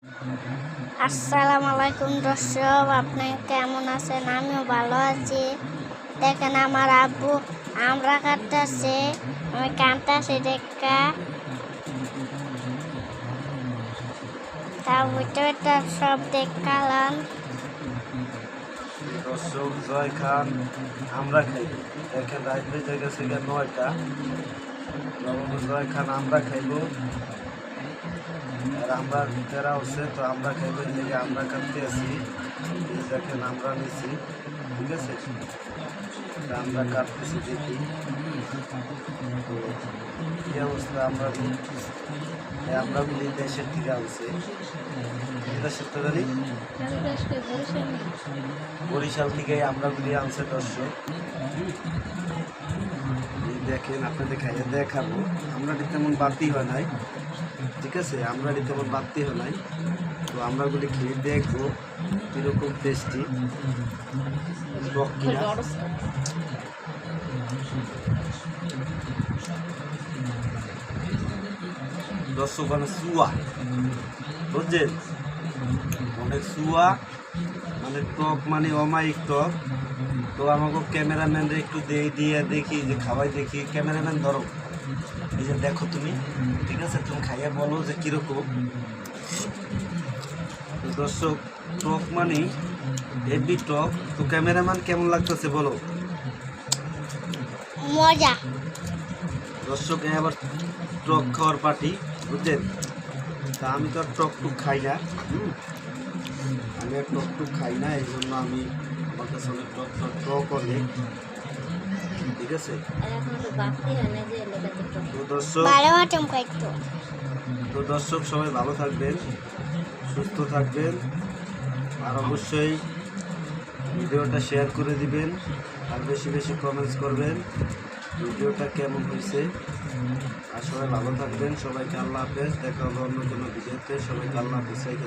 আসসালামু আলাইকুম দর্শক, আপনি কেমন আছেন? আমিও ভালো আছি। দেখেন আমার আব্বু আমরা কাটতেছে, আমি কাটতেছি দেখা তার ভিতরে সব দেখালাম। দর্শক জয় খান আমরা খাই। দেখেন রাত বেজে গেছে 9টা। জয় খান আমরা খাইব আর আমরা তেরা হচ্ছে তো আমরা খাইব, এই থেকে আমরা কাটতে আছি। দেখেন আমরা নিছি, ঠিক আছে, আমরা কাটতেছি দেখি তো কি অবস্থা। আমরা বলি দেশের থেকে আনছে, দেশের তো জানি বরিশাল থেকে আমরা বলি আনছে। দর্শক দেখেন আপনাদের খাইয়ে দেখাবো। আমরা তেমন বাড়তি হয় নাই, ঠিক আছে, আমরা তেমন বাড়তি হয় নাই, তো আমরা গুলি খেয়ে দেখবো কিরকম টেস্টি কিনা। দর্শক মানে সুয়া, বুঝছেন, অনেক সুয়া, মানে টক, মানে অমায়িক টক। তো আমাকে ক্যামেরাম্যানরা একটু দিয়ে দেখি যে খাওয়াই দেখি। ক্যামেরাম্যান ধরো, এই যে দেখো তুমি, ঠিক আছে, তুমি খাইয়া বলো যে কীরকম। তো দর্শক টক মানে হেভি টক। তো ক্যামেরাম্যান কেমন লাগতেছে বলো? মজা। দর্শক আবার টক খাওয়ার পার্টি, বুঝছেন। তা আমি তো আর টক টুক খাই না, আমি আর টক টুক খাই না, এই জন্য আমি আমার কাছে অনেক টক অনেক, ঠিক আছে। তো দর্শক সবাই ভালো থাকবেন, সুস্থ থাকবেন, আর অবশ্যই ভিডিওটা শেয়ার করে দিবেন, আর বেশি বেশি কমেন্টস করবেন ভিডিওটা কেমন হয়েছে। আর সবাই ভালো থাকবেন, সবাইকে আল্লাহ হাফেজ। দেখা হবে অন্য কোনো ভিডিওতে। সবাইকে আল্লাহ হাফেজ।